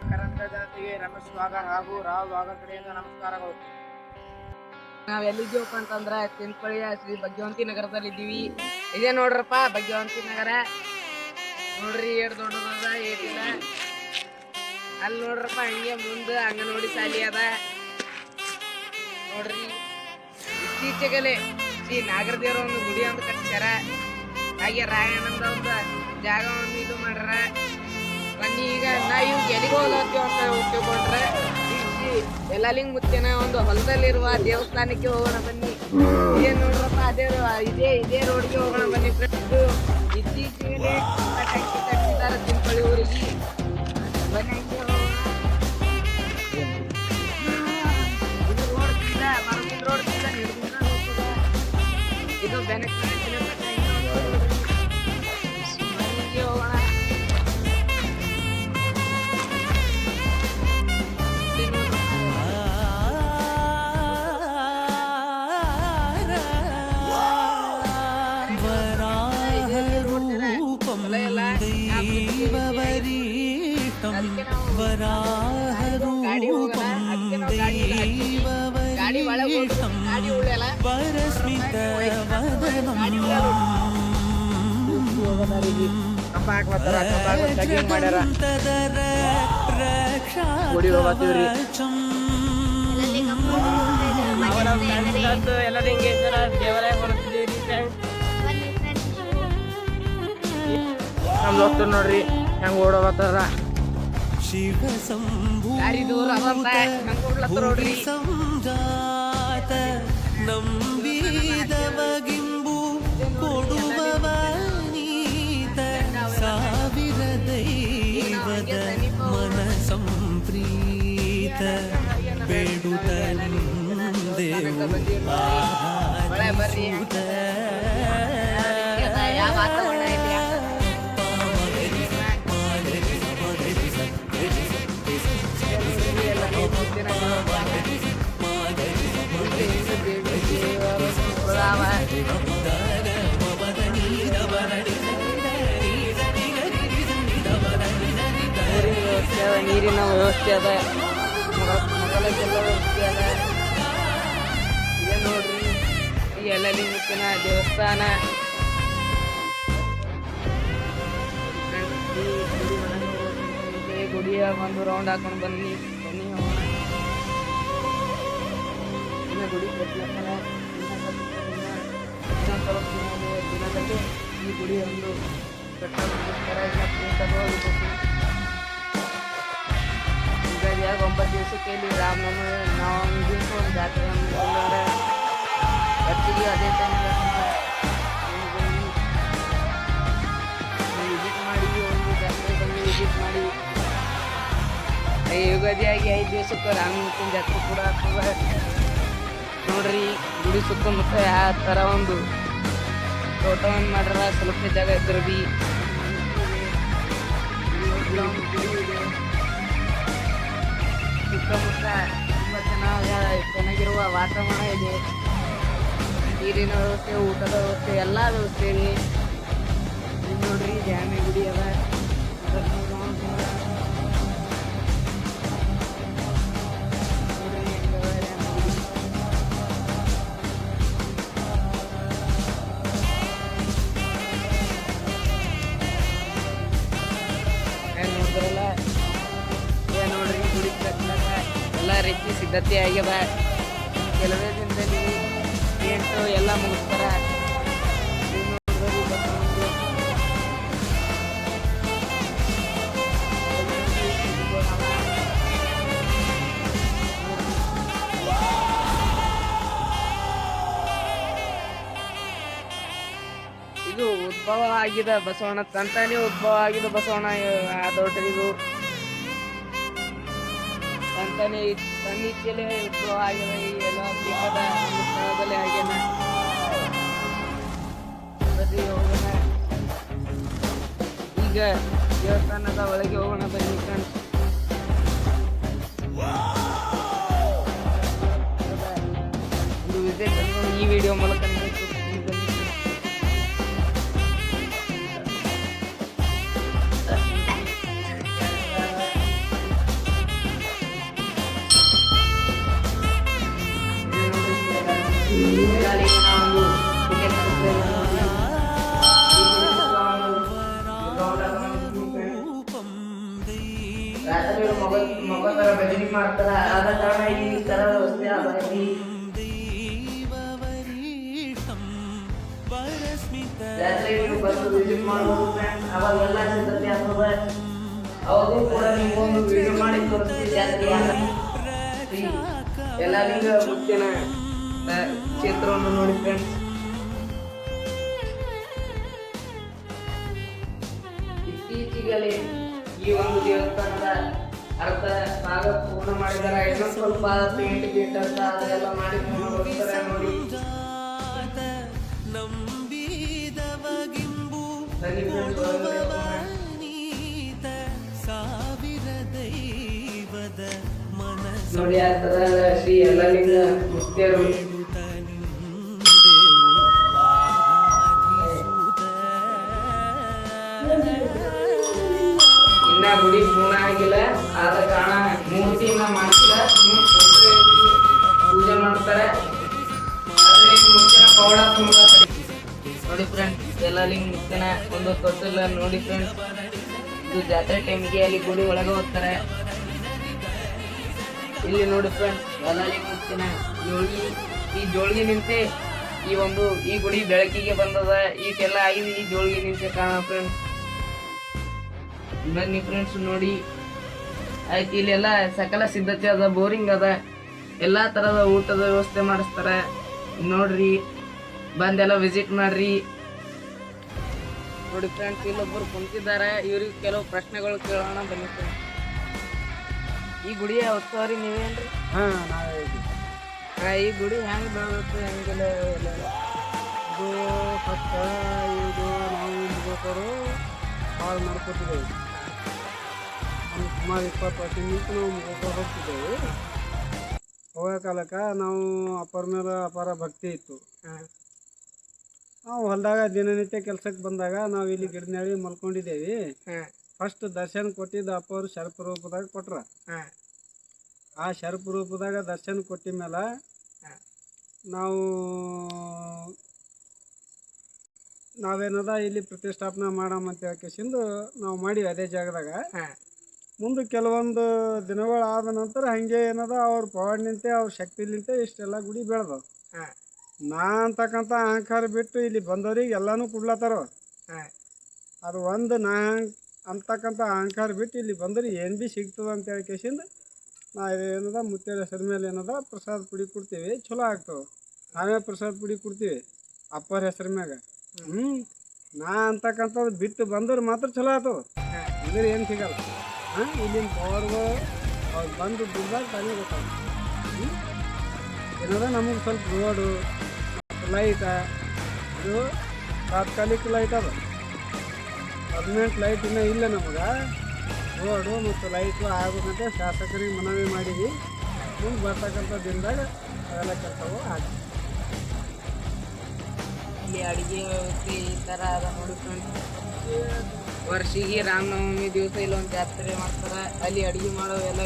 ಕರ್ನಾಟಕ ಜನತೆಗೆ ರಮೇಶ್ ವಾಗರ್ ಹಾಗೂ ರಾಹುಲ್ ವಾಗರ್ ಕಡೆಯಿಂದ ನಮಸ್ಕಾರಗಳು. ನಾವ್ ಎಲ್ಲಿದ್ದೀವಪ್ಪ ಅಂತಂದ್ರ ತಿನ್ಪಳಿಯ ಶ್ರೀ ಭಾಗ್ಯವಂತಿ ನಗರದಲ್ಲಿ ಇದ್ದೀವಿ. ಇದೇ ನೋಡ್ರಪ್ಪ ಭಾಗ್ಯವಂತಿ ನಗರ. ನೋಡ್ರಿ ಏಟ್ ದೊಡ್ಡದ ಏಟಿಲ್ಲ. ಅಲ್ಲಿ ನೋಡ್ರಪ್ಪ ಹಂಗೆ ಮುಂದೆ ಅಂಗನವಾಡಿ ಶಾಲಿ ಅದ ನೋಡ್ರಿ. ಇತ್ತೀಚೆಗಲೇ ಶ್ರೀ ನಾಗರದೇವರ ಒಂದು ಗುಡಿ ಅಂತ ಕಟ್ಸ್ಯಾರ. ಹಾಗೆ ರಾಯಣ್ಣಂದ ಒಂದು ಜಾಗವನ್ನು ಇದು ಮಾಡ್ಯಾರ. ಬನ್ನಿ ಈಗ ನಾವು ಎಲ್ಲಿಗೆ ಹೋಗ್ತೀವಿ ಅಂತ ತಿಳ್ಕೊಂಡ್ರೆ ಎಲ್ಲಲಿಂಗ ಮುತ್ತಿನ ಒಂದು ಹೊಲದಲ್ಲಿರುವ ದೇವಸ್ಥಾನಕ್ಕೆ ಹೋಗೋಣ ಬನ್ನಿ. ಏನ್ ನೋಡ್ರಪ್ಪ ಇದೇ ರೋಡ್ಗೆ ಹೋಗೋಣ ಬನ್ನಿ. ಇತ್ತೀಚೆಗೆ ಕಟ್ಟಿದ್ದಾರೆ ತಿನ್ಪಳ್ಳಿ ಊರಿಗೆ. ಬನ್ನಿ ಹಂಗೆ ಹೋಗೋಣ. ಇದು ರೋಡ್ ಇದು ಬೆನಕ್ ಹೋಗೋಣ. ನಮ್ ದೋಸ್ತರು ನೋಡ್ರಿ ಹೆಂಗ್ ಓಡೋಗತ್ತಾರ. ಗಾಡಿ ದೂರ ನೋಡ್ರಿ. ನಂಬಿದವಗಿಂಬು ಕೊಡುವವ ನೀತ ಸಾವಿರ ದೈವದ ಮನ ಸಂಪ್ರೀತ ಬೇಡುತ್ತಲಿಂದೆವು ಆರಾಧಿಸುತ್ತ ನೀರಿನ ವ್ಯವಸ್ಥೆ ಅದ, ಮಕ್ಕಳಿಗೆಲ್ಲ ವ್ಯವಸ್ಥೆ ಅದ. ಇದೇ ನೋಡ್ರಿ ಈ ಎಲ್ಲಲಿಂಗ ಮುತ್ತಿನ ದೇವಸ್ಥಾನ. ಗುಡಿಯ ಒಂದು ರೌಂಡ್ ಹಾಕೊಂಡು ಬನ್ನಿ ಹೋಗೋಣ. ಗುಡಿ ದಿನದಲ್ಲಿ ಈ ಗುಡಿ ಒಂದು ಯುಗಾದಿಯಾಗ 9 ದಿವಸಕ್ಕೆ ಇಲ್ಲಿ ರಾಮನವಮಿ ನಾವು ಒಂದು ಜಾತ್ರೆ ಬರ್ತೀವಿ. ಅದೇ ಟೈಮ್ ವಿಸಿಟ್ ಮಾಡಿ ಒಂದು ಜಾತ್ರೆ ಬಂದು ವಿಸಿಟ್ ಮಾಡಿ. ಯುಗಾದಿಯಾಗಿ 5 ದಿವಸಕ್ಕೆ ರಾಮನವಮಿ ಜಾತ್ರೆ ಕೂಡ ಆಗ್ತದೆ ನೋಡ್ರಿ. ಗುಡಿ ಸುತ್ತಮುತ್ತ ಯಾವ ಥರ ಒಂದು ತೋಟವನ್ನು ಮಾಡ್ಯಾರ. ಸ್ವಲ್ಪ ಜಾಗ ಇದ್ರೆ ಬಿ ಸುತ್ತಮುತ್ತ ತುಂಬ ಚೆನ್ನಾಗಿರುವ ವಾತಾವರಣ ಇದೆ. ನೀರಿನ ವ್ಯವಸ್ಥೆ, ಊಟದ ವ್ಯವಸ್ಥೆ, ಎಲ್ಲ ವ್ಯವಸ್ಥೆ ಇದೆ. ನೋಡ್ರಿ ಡ್ಯಾಮೆ ಗುಡಿ ಅದ. ನೋಡ್ರಿ ಗುಡಿ ಕಟ್ಟಲಾಕ ಎಲ್ಲ ರೀತಿ ಸಿದ್ಧತೆ ಆಗ್ಯದ. ಕೆಲವೇ ದಿನದಲ್ಲಿ ಪೇಂಟು ಎಲ್ಲ ಮುಗಿಸ್ತಾರ. ಇದು ಉದ್ಭವ ಆಗಿದ ಬಸವಣ್ಣ ತಂತಾನೆ ಉದ್ಭವ ಆಗಿದ ಬಸವಣ್ಣ ದೊಡ್ಡದು ತಂತಾನೆ ತನ್ನಿಚ್ಚಲೆ ಉದ್ಭವ ಆಗಿದೆ. ಈ ಎಲ್ಲ ಬೇಕಾದ ಒಂದು ಸ್ಥಳದಲ್ಲಿ ಆಗ್ಯಾನ. ಈಗ ದೇವಸ್ಥಾನದ ಒಳಗೆ ಹೋಗೋಣ ಬನ್ನಿ ಫ್ರೆಂಡ್ಸ್. ಒಂದು ವಿಸಿಟ್ ಈ ವಿಡಿಯೋ ಮೂಲಕ ಒಂದು ಪೂಜೆ ನಡೆಸ್ತೇವೆ ನೋಡಿ. ರಾತ್ರಿ ಮಗ ತರ ಭಜನೆ ಮಾಡ್ತಾರ, ಆದ ಕಾರಣ ಈ ತರ ವ್ಯವಸ್ಥೆ ಅದ ಇಲ್ಲಿ. ಜಾತ್ರೆ ಬಂದು ವಿಸಿಟ್ ಮಾಡ್ಬೋದು ಫ್ರೆಂಡ್ಸ್. ಅವಾಗೆಲ್ಲ ಸಿದ್ಧತೆ ಆಗ್ತದ. ಅವಾಗೂ ಕೂಡ ನಿಮ್ಗೊಂದು ವಿಡಿಯೋ ಮಾಡಿ ತೋರಿಸ್ತೀವಿ ಜಾತ್ರೆ ಎಲ್ಲ ಲಿಂಗ ಮುತ್ತಿನ ಕ್ಷೇತ್ರವನ್ನು ನೋಡಿ ಫ್ರೆಂಡ್ಸ್. ಇತ್ತೀಚೆಗೆ ಈ ಒಂದು ದೇವಸ್ಥಾನದ ಅರ್ಧ ಭಾಗ ಪೂರ್ಣ ಮಾಡಿದಾರ. ಇನ್ನೊಂದು ಸ್ವಲ್ಪ ಪೇಂಟ್ ಗೀಟ್ ಅಂತ ಅದೆಲ್ಲ ಮಾಡಿ ಹೋಗ್ತಾರೆ ನೋಡಿ. ನೋಡಿ ಆಗ್ತದ ಶ್ರೀ ಯಲ್ಲಲಿಂಗ ಮುಕ್ತಿಯರು. ಇನ್ನ ಗುಡಿ ಪೂರ್ಣ ಆಗಿಲ್ಲ, ಆದ ಕಾರಣ ಮೂರ್ತಿಯನ್ನ ಮಾಡಿಸಿಲ್ಲ, ಪೂಜೆ ಮಾಡ್ತಾರೆ. ಆದ್ರೆ ಈ ಮುತ್ತಿನ ಪೌಡ ತುಂಬಾ ನೋಡಿ ಫ್ರೆಂಡ್ಸ್. ಯಲ್ಲಲಿಂಗ ಮುತ್ತಿನ ಒಂದು ತೊಟ್ಟಿಲ್ಲ ನೋಡಿ ಫ್ರೆಂಡ್ಸ್. ಇದು ಜಾತ್ರೆ ಟೈಮಿಗೆ ಅಲ್ಲಿ ಗುಡಿ ಒಳಗೆ ಹೋಗ್ತಾರೆ. ಇಲ್ಲಿ ನೋಡಿ ಫ್ರೆಂಡ್ಸ್, ಯಲ್ಲಲಿಂಗ ಮುತ್ತಿನ ಜೋಳ್ಗಿ. ಈ ಜೋಳ್ಗಿ ನಿಂತೆ ಈ ಗುಡಿ ಬೆಳಕಿಗೆ ಬಂದದ. ಈಗೆಲ್ಲ ಆಗಿದೆ ಈ ಜೋಳ್ಗಿ ನಿಂತೆ ಕಾಣ ಫ್ರೆಂಡ್ಸ್. ಬನ್ನಿ ಫ್ರೆಂಡ್ಸ್ ನೋಡಿ. ಆಯ್ತು, ಇಲ್ಲೆಲ್ಲ ಸಕಲ ಸಿದ್ಧತೆ ಅದ, ಬೋರಿಂಗ್ ಅದ, ಎಲ್ಲಾ ತರದ ಊಟದ ವ್ಯವಸ್ಥೆ ಮಾಡಿಸ್ತಾರೆ ನೋಡ್ರಿ. ಬಂದೆಲ್ಲ ವಿಸಿಟ್ ಮಾಡ್ರಿ ನೋಡಿ ಫ್ರೆಂಡ್ಸ್. ಇಲ್ಲೊಬ್ಬರು ಕುಂತಿದ್ದಾರೆ, ಇವ್ರಿಗೆ ಕೆಲವು ಪ್ರಶ್ನೆಗಳು ಕೇಳೋಣ ಬನ್ನಿ ಫ್ರೆಂಡ್ಸ್. ಈ ಗುಡಿಯ ಉತ್ಸವರಿ ನೀವೇನ್ರಿ? ಈ ಗುಡಿ ಹೆಂಗೆ ಬೆಳೆದತ್ತೆ ಹೆಂಗೆಲ್ಲ ಇದು ಫಸ್ಟ್ ಇದು ನಾವು ಮುಗಿಸೋರು ಹಾಳು ಮಾಡ್ಕೊತಿದ್ದೇವೆ. ಸುಮಾರು 20 ವರ್ಷದಿಂದ ನಾವು ಮುಗಿಸ್ಕೊಂಡು ಹೋಗ್ತಿದ್ದೇವೆ. ಹೋಗೋ ಕಾಲಕ್ಕೆ ನಾವು ಅಪ್ಪರ ಮೇಲೆ ಅಪಾರ ಭಕ್ತಿ ಇತ್ತು. ನಾವು ಹೊಲದಾಗ ದಿನನಿತ್ಯ ಕೆಲಸಕ್ಕೆ ಬಂದಾಗ ನಾವು ಇಲ್ಲಿ ಗಿಡನಳ್ಳಿ ಮಲ್ಕೊಂಡಿದ್ದೇವೆ. ಫಸ್ಟ್ ದರ್ಶನ ಕೊಟ್ಟಿದ್ದ ಅಪ್ಪರು ಶರಪ ರೂಪದಾಗ ಕೊಟ್ರ. ಆ ಶರಪ ರೂಪದಾಗ ದರ್ಶನ ಕೊಟ್ಟ ಮೇಲೆ ನಾವೇನದ ಇಲ್ಲಿ ಪ್ರತಿಷ್ಠಾಪನೆ ಮಾಡಮ್ಮಂತ ಹೇಳ್ಕೆಸಿಂದು ನಾವು ಮಾಡೀವಿ ಅದೇ ಜಾಗದಾಗ. ಮುಂದೆ ಕೆಲವೊಂದು ದಿನಗಳು ಆದ ನಂತರ ಹಾಗೆ ಏನದ ಅವ್ರ ಪವಾಡ್ನಿಂತ ಅವ್ರ ಶಕ್ತಿಲಿಂತ ಇಷ್ಟೆಲ್ಲ ಗುಡಿ ಬೆಳೆದವು. ನಾ ಅಂತಕ್ಕಂಥ ಅಹಂಕಾರ ಬಿಟ್ಟು ಇಲ್ಲಿ ಬಂದವ್ರಿಗೆ ಎಲ್ಲನೂ ಕೊಡ್ಲತ್ತಾರ. ಅದು ಒಂದು ನಾ ಅಂತಕ್ಕಂಥ ಅಹಂಕಾರ ಬಿಟ್ಟು ಇಲ್ಲಿ ಬಂದವ್ರಿಗೆ ಏನು ಭೀ ಸಿಗ್ತದೆ ಅಂತ ಹೇಳ್ಕೆಸಿಂದ ನಾವು ಏನದ ಮುತ್ತೆರ ಹೆಸರು ಮೇಲೆ ಏನದ ಪ್ರಸಾದ ಪುಡಿ ಕೊಡ್ತೀವಿ. ಚಲೋ ಆಗ್ತವೆ. ನಾವೇ ಪ್ರಸಾದ ಪುಡಿ ಕೊಡ್ತೀವಿ ಅಪ್ಪರ ಹೆಸರು ಮ್ಯಾಗ. ನಾ ಅಂತಕ್ಕಂಥದ್ದು ಬಿಟ್ಟು ಬಂದವ್ರು ಮಾತ್ರ ಚಲೋ ಆಗ್ತವೆ. ಇದ್ರೆ ಏನು ಸಿಗಲ್ಲ. ಇಲ್ಲಿನ ಪವರ್ಗಳು ಅವ್ರು ಬಂದು ದುಡ್ಡಾಗ ತಾನೇ ಗೊತ್ತಾಗ. ಏನದ ನಮಗೆ ಸ್ವಲ್ಪ ರೋಡು ಲೈಟ, ಇದು ತಾತ್ಕಾಲಿಕ ಲೈಟ್ ಅದ. ಪರ್ಮನೆಂಟ್ ಲೈಟ್ ಇನ್ನೂ ಇಲ್ಲ ನಮಗೆ. ರೋಡು ಮತ್ತು ಲೈಟು ಆಗೋದಂತೆ ಶಾಸಕರಿಗೆ ಮನವಿ ಮಾಡೀವಿ. ಮುಂದೆ ಬರ್ತಕ್ಕಂಥ ದಿನದಾಗ ಅವೆಲ್ಲ ಕೆಲಸವು ಆಗಿ ಇಲ್ಲಿ ಅಡಿಗೆ ವ್ಯವಸ್ಥೆ ಈ ಥರ ಅದ ನೋಡಿ ಫ್ರೆಂಡ್ಸ್. ವರ್ಷಿಗೆ ರಾಮನವಮಿ ದಿವಸ ಇಲ್ಲೊಂದು ಜಾತ್ರೆ ಮಾಡ್ತಾರೆ. ಅಲ್ಲಿ ಅಡುಗೆ ಮಾಡೋ ಎಲ್ಲ